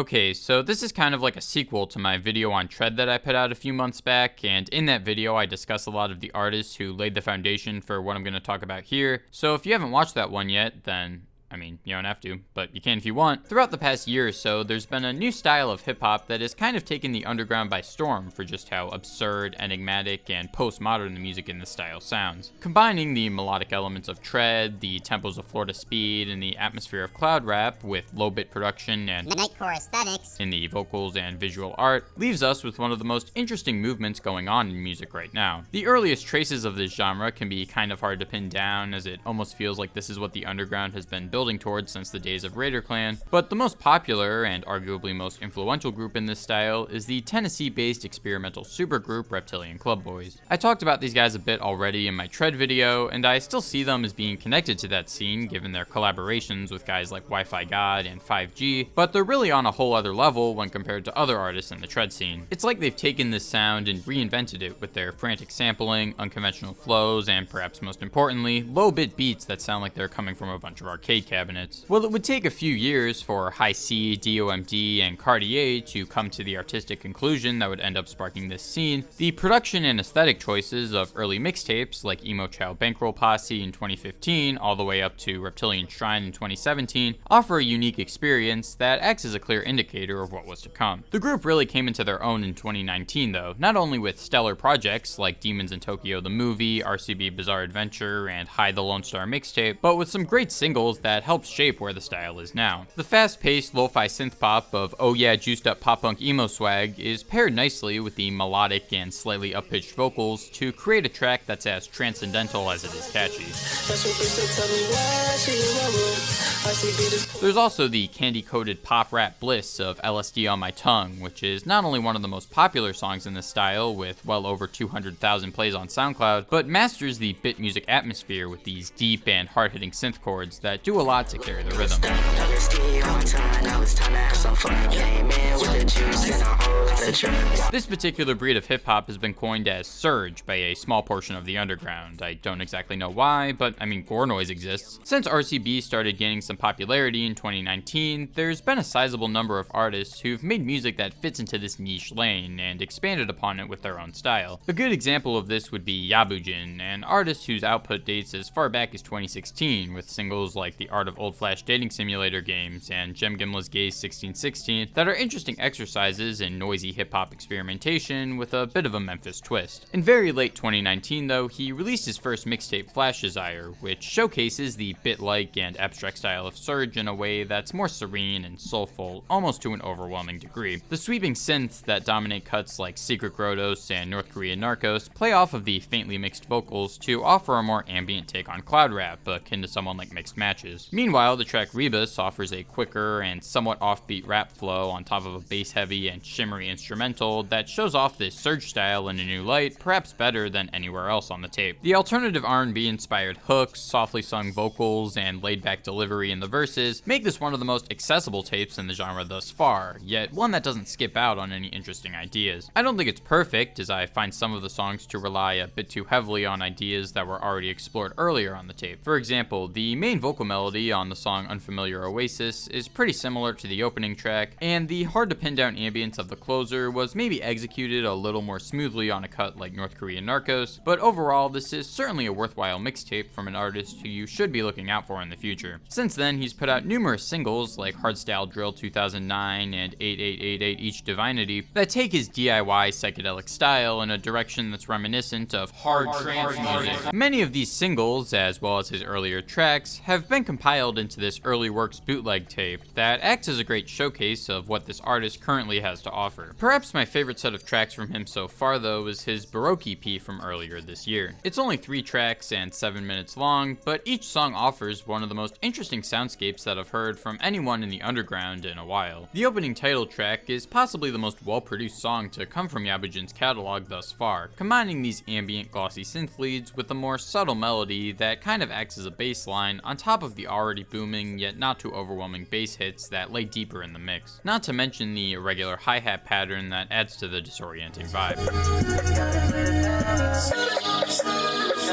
Okay, so this is kind of like a sequel to my video on Tread that I put out a few months back, and in that video I discuss a lot of the artists who laid the foundation for what I'm going to talk about here. So if you haven't watched that one yet, then you don't have to, but you can if you want. Throughout the past year or so, there's been a new style of hip-hop that has kind of taken the underground by storm for just how absurd, enigmatic, and postmodern the music in this style sounds. Combining the melodic elements of tread, the tempos of Florida speed, and the atmosphere of cloud rap with low-bit production and nightcore aesthetics in the vocals and visual art, leaves us with one of the most interesting movements going on in music right now. The earliest traces of this genre can be kind of hard to pin down, as it almost feels like this is what the underground has been building towards since the days of Raider Clan, but the most popular and arguably most influential group in this style is the Tennessee-based experimental supergroup Reptilian Club Boys. I talked about these guys a bit already in my Tread video, and I still see them as being connected to that scene given their collaborations with guys like Wi-Fi God and 5G, but they're really on a whole other level when compared to other artists in the Tread scene. It's like they've taken this sound and reinvented it with their frantic sampling, unconventional flows, and perhaps most importantly, low-bit beats that sound like they're coming from a bunch of arcade cabinets. Well, it would take a few years for High C, DOMD, and Cartier to come to the artistic conclusion that would end up sparking this scene. The production and aesthetic choices of early mixtapes like Emo Child Bankroll Posse in 2015 all the way up to Reptilian Shrine in 2017 offer a unique experience that acts as a clear indicator of what was to come. The group really came into their own in 2019 though, not only with stellar projects like Demons in Tokyo the Movie, RCB Bizarre Adventure, and Hide the Lone Star Mixtape, but with some great singles that helped shape where the style is now. The fast-paced lo-fi synth-pop of oh yeah juiced-up pop-punk emo swag is paired nicely with the melodic and slightly up-pitched vocals to create a track that's as transcendental as it is catchy. There's also the candy-coated pop rap bliss of LSD on My Tongue, which is not only one of the most popular songs in this style with well over 200,000 plays on SoundCloud, but masters the bit music atmosphere with these deep and hard-hitting synth chords that do a lot to carry the rhythm. This particular breed of hip-hop has been coined as surge by a small portion of the underground. I don't exactly know why, but gore noise exists. Since RCB started gaining some popularity in 2019, there's been a sizable number of artists who've made music that fits into this niche lane and expanded upon it with their own style. A good example of this would be Yabujin, an artist whose output dates as far back as 2016 with singles like The Art of Old Flash Dating Simulator games and Jemgemlah's Gaze 1616 that are interesting exercises in noisy hip-hop experimentation with a bit of a Memphis twist. In very late 2019 though, he released his first mixtape Flash Desire, which showcases the bit-like and abstract style of surge in a way that's more serene and soulful, almost to an overwhelming degree. The sweeping synths that dominate cuts like Secret Gros and North Korean Narcos play off of the faintly mixed vocals to offer a more ambient take on cloud rap, akin to someone like Mixed Matches. Meanwhile, the track Rebus offers a quicker and somewhat offbeat rap flow on top of a bass-heavy and shimmery instrumental that shows off this surge style in a new light, perhaps better than anywhere else on the tape. The alternative R&B inspired hooks, softly sung vocals, and laid-back delivery in the verses make this one of the most accessible tapes in the genre thus far, yet one that doesn't skip out on any interesting ideas. I don't think it's perfect, as I find some of the songs to rely a bit too heavily on ideas that were already explored earlier on the tape. For example, the main vocal melody on the song Unfamiliar Oasis is pretty similar to the opening track, and the hard-to-pin-down ambience of the closer was maybe executed a little more smoothly on a cut like North Korean Narcos, but overall this is certainly a worthwhile mixtape from an artist who you should be looking out for in the future. Since then, he's put out numerous singles like Hardstyle Drill 2009 and 8888 Each Divinity that take his DIY psychedelic style in a direction that's reminiscent of hard trance music. Many of these singles, as well as his earlier tracks, have been compiled into this early works bootleg tape that acts as a great showcase of what this artist currently has to offer. Perhaps my favorite set of tracks from him so far though is his Baroque EP from earlier this year. It's only 3 tracks and 7 minutes long, but each song offers one of the most interesting soundscapes that I've heard from anyone in the underground in a while. The opening title track is possibly the most well-produced song to come from Yabujin's catalog thus far, combining these ambient glossy synth leads with a more subtle melody that kind of acts as a bass line on top of the already booming yet not too overwhelming bass hits that lay deeper in the mix. Not to mention the irregular hi-hat pattern that adds to the disorienting vibe.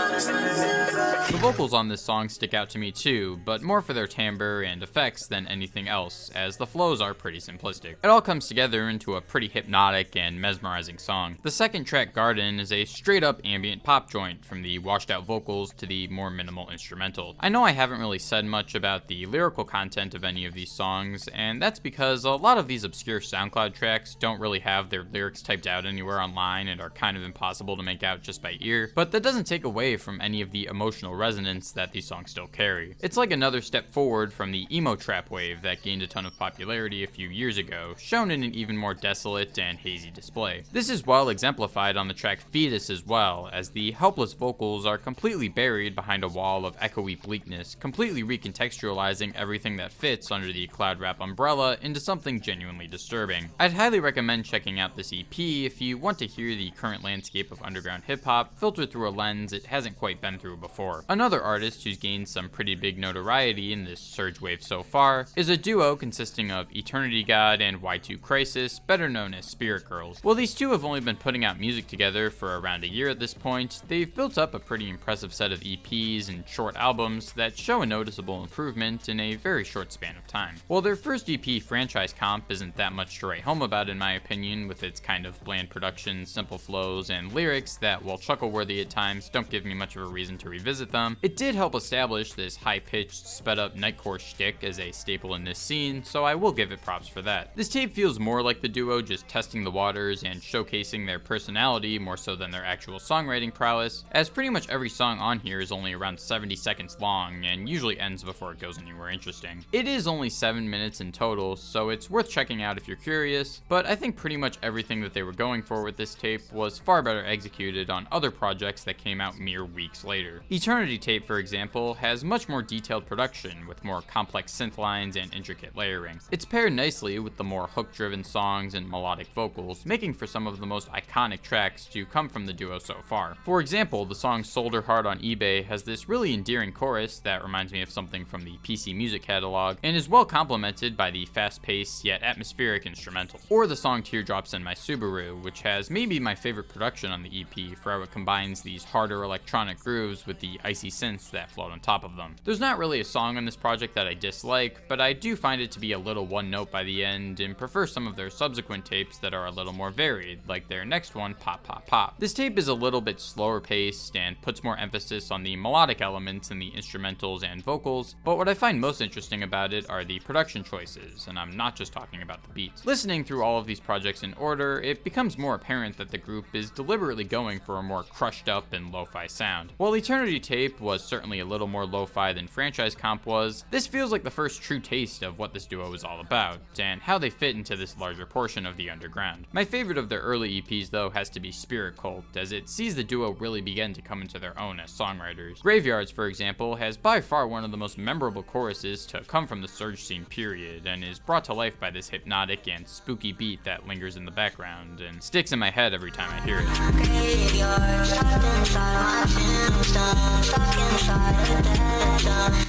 The vocals on this song stick out to me too, but more for their timbre and effects than anything else, as the flows are pretty simplistic. It all comes together into a pretty hypnotic and mesmerizing song. The second track, Garden, is a straight up ambient pop joint, from the washed out vocals to the more minimal instrumental. I know I haven't really said much about the lyrical content of any of these songs, and that's because a lot of these obscure SoundCloud tracks don't really have their lyrics typed out anywhere online and are kind of impossible to make out just by ear, but that doesn't take away from any of the emotional resonance that these songs still carry. It's like another step forward from the emo trap wave that gained a ton of popularity a few years ago, shown in an even more desolate and hazy display. This is well exemplified on the track Fetus as well, as the helpless vocals are completely buried behind a wall of echoey bleakness, completely recontextualizing everything that fits under the cloud rap umbrella into something genuinely disturbing. I'd highly recommend checking out this EP if you want to hear the current landscape of underground hip-hop filtered through a lens it hasn't quite been through before. Another artist who's gained some pretty big notoriety in this surge wave so far is a duo consisting of Eternity God and Y2 Crisis, better known as Spirit Gurlz. While these two have only been putting out music together for around a year at this point, they've built up a pretty impressive set of EPs and short albums that show a noticeable improvement in a very short span of time. While their first EP, Franchise Comp, isn't that much to write home about in my opinion, with its kind of bland production, simple flows, and lyrics that, while chuckle-worthy at times, don't give me much of a reason to revisit them, it did help establish this high-pitched, sped-up nightcore shtick as a staple in this scene, so I will give it props for that. This tape feels more like the duo just testing the waters and showcasing their personality more so than their actual songwriting prowess, as pretty much every song on here is only around 70 seconds long and usually ends before it goes anywhere interesting. It is only 7 minutes in total, so it's worth checking out if you're curious, but I think pretty much everything that they were going for with this tape was far better executed on other projects that came out mere weeks later. Eternity Tape, for example, has much more detailed production with more complex synth lines and intricate layering. It's paired nicely with the more hook-driven songs and melodic vocals, making for some of the most iconic tracks to come from the duo so far. For example, the song Soldier Hard on eBay has this really endearing chorus that reminds me of something from the PC music catalog, and is well complemented by the fast-paced yet atmospheric instrumental. Or the song Teardrops in My Subaru, which has maybe my favorite production on the EP for how it combines these harder electronic grooves with the icy synths that float on top of them. There's not really a song on this project that I dislike, but I do find it to be a little one note by the end and prefer some of their subsequent tapes that are a little more varied, like their next one, Pop Pop Pop. This tape is a little bit slower paced and puts more emphasis on the melodic elements in the instrumentals and vocals, but what I find most interesting about it are the production choices, and I'm not just talking about the beats. Listening through all of these projects in order, it becomes more apparent that the group is deliberately going for a more crushed up and lo-fi sound. While Eternity Tape was certainly a little more lo-fi than Franchise Comp was, this feels like the first true taste of what this duo is all about, and how they fit into this larger portion of the underground. My favorite of their early EPs though has to be Spirit Cult, as it sees the duo really begin to come into their own as songwriters. Graveyards, for example, has by far one of the most memorable choruses to come from the surge scene period, and is brought to life by this hypnotic and spooky beat that lingers in the background and sticks in my head every time I hear it.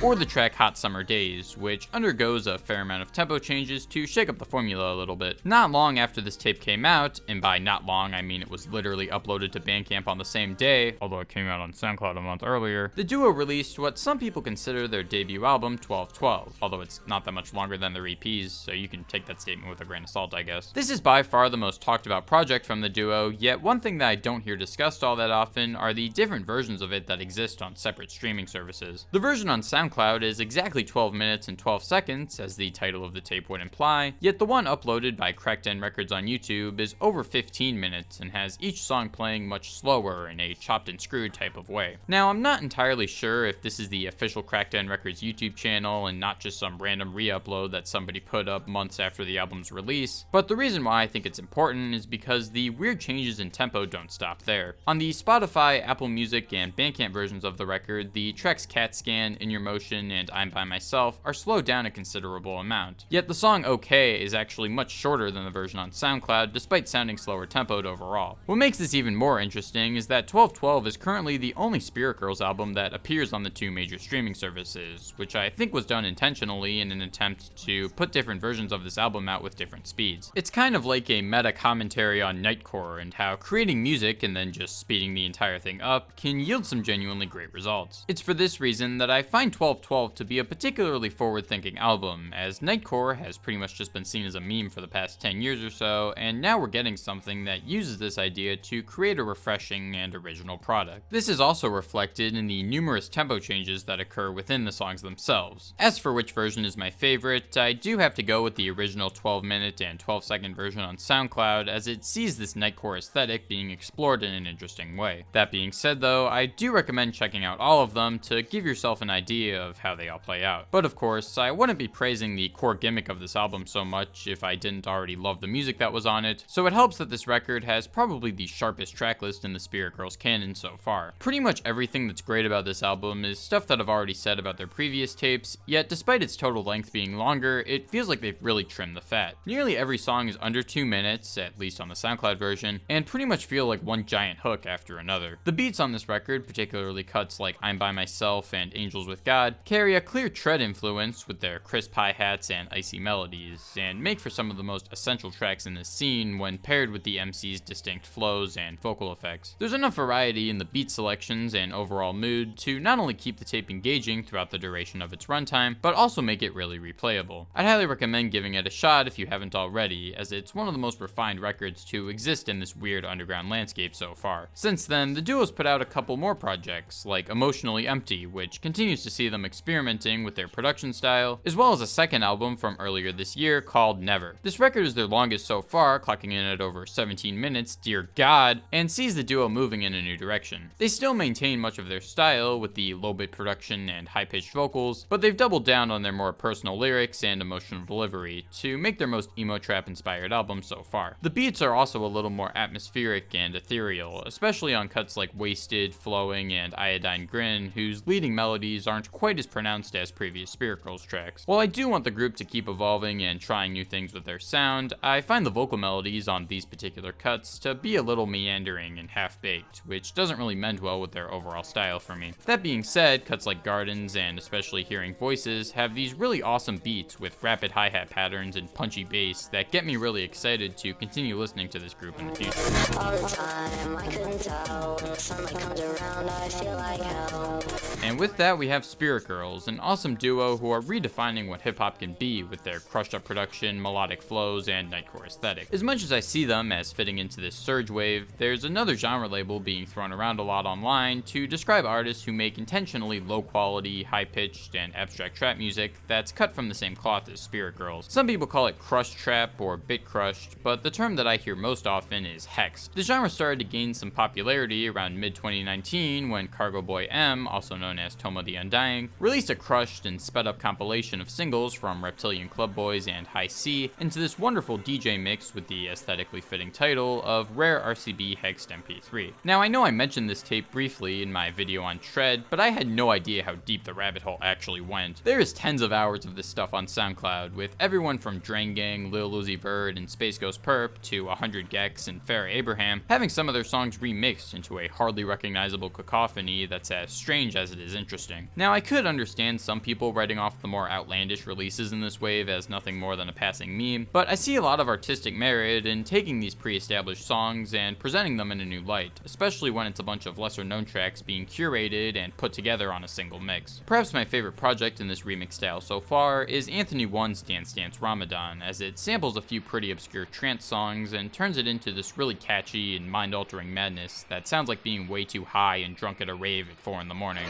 Or the track Hot Summer Days, which undergoes a fair amount of tempo changes to shake up the formula a little bit. Not long after this tape came out, and by not long I mean it was literally uploaded to Bandcamp on the same day, although it came out on SoundCloud a month earlier, the duo released what some people consider their debut album, 1212, although it's not that much longer than their EPs, so you can take that statement with a grain of salt, I guess. This is by far the most talked about project from the duo, yet one thing that I don't hear discussed all that often are the different versions of it that exist on separate streaming services. The version on SoundCloud is exactly 12 minutes and 12 seconds, as the title of the tape would imply, yet the one uploaded by Crackden Records on YouTube is over 15 minutes and has each song playing much slower in a chopped and screwed type of way. Now, I'm not entirely sure if this is the official Crackden Records YouTube channel and not just some random re-upload that somebody put up months after the album's release, but the reason why I think it's important is because the weird changes in tempo don't stop there. On the Spotify, Apple Music, and Bandcamp versions of the record, the tracks CAT Scan, In Your Motion, Motion and I'm By Myself are slowed down a considerable amount. Yet the song OK is actually much shorter than the version on SoundCloud, despite sounding slower tempoed overall. What makes this even more interesting is that 1212 is currently the only Spirit Gurlz album that appears on the two major streaming services, which I think was done intentionally in an attempt to put different versions of this album out with different speeds. It's kind of like a meta commentary on Nightcore and how creating music and then just speeding the entire thing up can yield some genuinely great results. It's for this reason that I find 1212 to be a particularly forward-thinking album, as Nightcore has pretty much just been seen as a meme for the past 10 years or so, and now we're getting something that uses this idea to create a refreshing and original product. This is also reflected in the numerous tempo changes that occur within the songs themselves. As for which version is my favorite, I do have to go with the original 12-minute and 12-second version on SoundCloud, as it sees this Nightcore aesthetic being explored in an interesting way. That being said though, I do recommend checking out all of them to give yourself an idea of how they all play out. But of course, I wouldn't be praising the core gimmick of this album so much if I didn't already love the music that was on it, so it helps that this record has probably the sharpest tracklist in the Spirit Gurlz canon so far. Pretty much everything that's great about this album is stuff that I've already said about their previous tapes, yet despite its total length being longer, it feels like they've really trimmed the fat. Nearly every song is under 2 minutes, at least on the SoundCloud version, and pretty much feel like one giant hook after another. The beats on this record, particularly cuts like I'm By Myself and Angels with God, carry a clear tread influence with their crisp hi-hats and icy melodies, and make for some of the most essential tracks in this scene when paired with the MC's distinct flows and vocal effects. There's enough variety in the beat selections and overall mood to not only keep the tape engaging throughout the duration of its runtime, but also make it really replayable. I'd highly recommend giving it a shot if you haven't already, as it's one of the most refined records to exist in this weird underground landscape so far. Since then, the duo's put out a couple more projects, like Emotionally Empty, which continues to see them experimenting with their production style, as well as a second album from earlier this year called Never. This record is their longest so far, clocking in at over 17 minutes, dear god, and sees the duo moving in a new direction. They still maintain much of their style with the low-bit production and high-pitched vocals, but they've doubled down on their more personal lyrics and emotional delivery to make their most emo trap inspired album so far. The beats are also a little more atmospheric and ethereal, especially on cuts like Wasted, Flowing, and Iodine Grin, whose leading melodies aren't quite as pronounced as previous Spirit Gurlz tracks. While I do want the group to keep evolving and trying new things with their sound, I find the vocal melodies on these particular cuts to be a little meandering and half-baked, which doesn't really mend well with their overall style for me. That being said, cuts like Gardens and especially Hearing Voices have these really awesome beats with rapid hi-hat patterns and punchy bass that get me really excited to continue listening to this group in the future. All the time, I couldn't tell. When the sunlight comes around, I feel like hell. And with that, we have Spirit Gurlz, an awesome duo who are redefining what hip-hop can be with their crushed-up production, melodic flows, and Nightcore aesthetic. As much as I see them as fitting into this surge wave, there's another genre label being thrown around a lot online to describe artists who make intentionally low-quality, high-pitched, and abstract trap music that's cut from the same cloth as Spirit Gurlz. Some people call it crushed trap or bit crushed, but the term that I hear most often is hexed. The genre started to gain some popularity around mid-2019 when Cargo Boy M, also known as Toma the Undying, released a crushed and sped-up compilation of singles from Reptilian Club Boys and High C into this wonderful DJ mix with the aesthetically fitting title of Rare RCB HexD.mp3. Now, I know I mentioned this tape briefly in my video on Tread, but I had no idea how deep the rabbit hole actually went. There is tens of hours of this stuff on SoundCloud, with everyone from Drain Gang, Lil Uzi Vert, and Space Ghost Perp to 100 Gex and Farrah Abraham having some of their songs remixed into a hardly recognizable cacophony that's as strange as it is interesting. Now, I could understand some people writing off the more outlandish releases in this wave as nothing more than a passing meme, but I see a lot of artistic merit in taking these pre-established songs and presenting them in a new light, especially when it's a bunch of lesser-known tracks being curated and put together on a single mix. Perhaps my favorite project in this remix style so far is Anthony One's DanceDanceRamadan, as it samples a few pretty obscure trance songs and turns it into this really catchy and mind-altering madness that sounds like being way too high and drunk at a rave at 4 in the morning.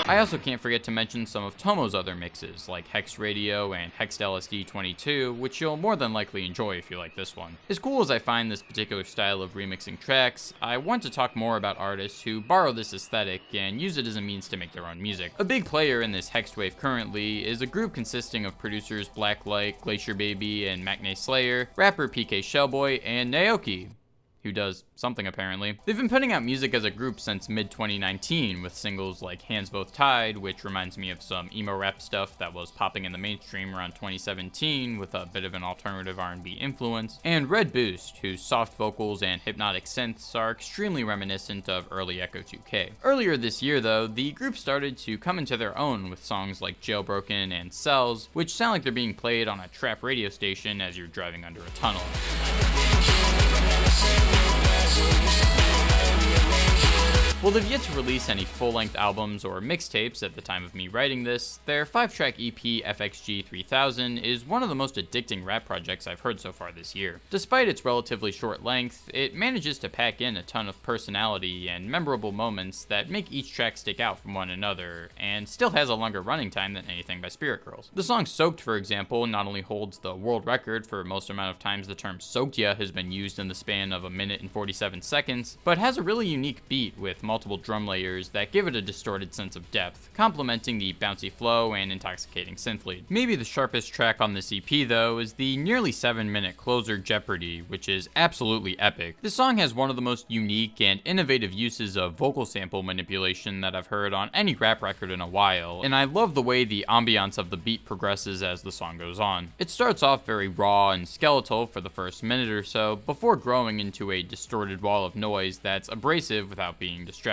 I also can't forget to mention some of Tomo's other mixes, like Hex Radio and Hex LSD22, which you'll more than likely enjoy if you like this one. As cool as I find this particular style of remixing tracks, I want to talk more about artists who borrow this aesthetic and use it as a means to make their own music. A big player in this Hex wave currently is a group consisting of producers Blacklight, Glacier Baby, and Macne Slayer, rapper PK Shellboy, and Naoki. who does something apparently. They've been putting out music as a group since mid-2019 with singles like Hands Both Tied, which reminds me of some emo rap stuff that was popping in the mainstream around 2017 with a bit of an alternative R&B influence, and Red Boost, whose soft vocals and hypnotic synths are extremely reminiscent of early Echo 2K. Earlier this year though, the group started to come into their own with songs like Jailbroken and Cells, which sound like they're being played on a trap radio station as you're driving under a tunnel. While they've yet to release any full-length albums or mixtapes at the time of me writing this, their 5-track EP FXG 3000 is one of the most addicting rap projects I've heard so far this year. Despite its relatively short length, it manages to pack in a ton of personality and memorable moments that make each track stick out from one another, and still has a longer running time than anything by Spirit Gurlz. The song Soaked, for example, not only holds the world record for most amount of times the term soaked ya has been used in the span of 1 minute and 47 seconds, but has a really unique beat with multiple drum layers that give it a distorted sense of depth, complementing the bouncy flow and intoxicating synth lead. Maybe the sharpest track on this EP though is the nearly 7-minute closer Jeopardy, which is absolutely epic. This song has one of the most unique and innovative uses of vocal sample manipulation that I've heard on any rap record in a while, and I love the way the ambiance of the beat progresses as the song goes on. It starts off very raw and skeletal for the first minute or so, before growing into a distorted wall of noise that's abrasive without being distracting.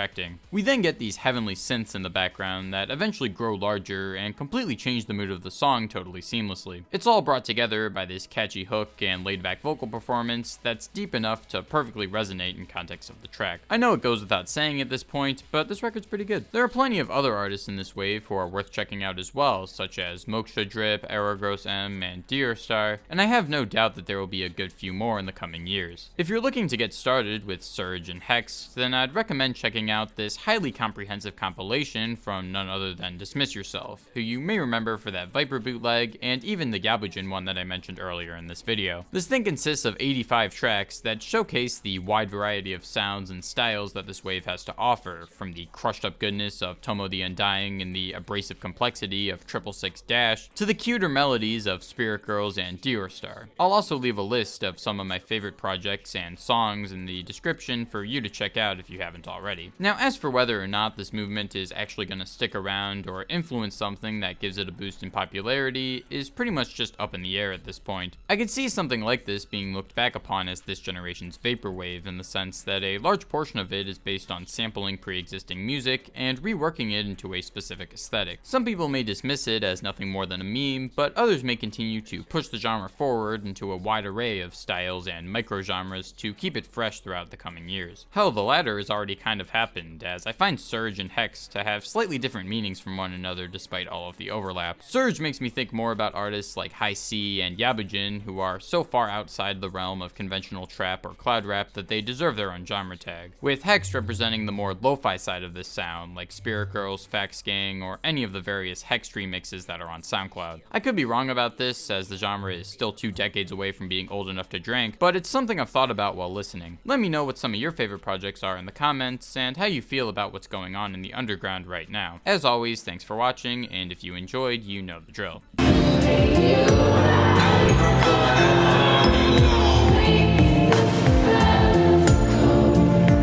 We then get these heavenly synths in the background that eventually grow larger and completely change the mood of the song totally seamlessly. It's all brought together by this catchy hook and laid-back vocal performance that's deep enough to perfectly resonate in context of the track. I know it goes without saying at this point, but this record's pretty good. There are plenty of other artists in this wave who are worth checking out as well, such as Mokshadripp, Aero, Gros, and Deerstar, and I have no doubt that there will be a good few more in the coming years. If you're looking to get started with Surge and Hexd, then I'd recommend checking out this highly comprehensive compilation from none other than Dismiss Yourself, who you may remember for that Viper bootleg and even the Yabujin one that I mentioned earlier in this video. This thing consists of 85 tracks that showcase the wide variety of sounds and styles that this wave has to offer, from the crushed up goodness of Tomo the Undying and the abrasive complexity of 666 Dash to the cuter melodies of Spirit Gurlz and Deerstar. I'll also leave a list of some of my favorite projects and songs in the description for you to check out if you haven't already. Now, as for whether or not this movement is actually going to stick around or influence something that gives it a boost in popularity is pretty much just up in the air at this point. I could see something like this being looked back upon as this generation's vaporwave in the sense that a large portion of it is based on sampling pre-existing music and reworking it into a specific aesthetic. Some people may dismiss it as nothing more than a meme, but others may continue to push the genre forward into a wide array of styles and micro-genres to keep it fresh throughout the coming years. Hell, the latter has already kind of happened, as I find Surge and Hexd to have slightly different meanings from one another despite all of the overlap. Surge makes me think more about artists like High C and Yabujin, who are so far outside the realm of conventional trap or cloud rap that they deserve their own genre tag, with Hexd representing the more lo-fi side of this sound, like Spirit Gurlz, Fax Gang, or any of the various Hexd remixes that are on SoundCloud. I could be wrong about this, as the genre is still 2 decades away from being old enough to drink, but it's something I've thought about while listening. Let me know what some of your favorite projects are in the comments, and how you feel about what's going on in the underground right now. As always, thanks for watching, and if you enjoyed, you know the drill.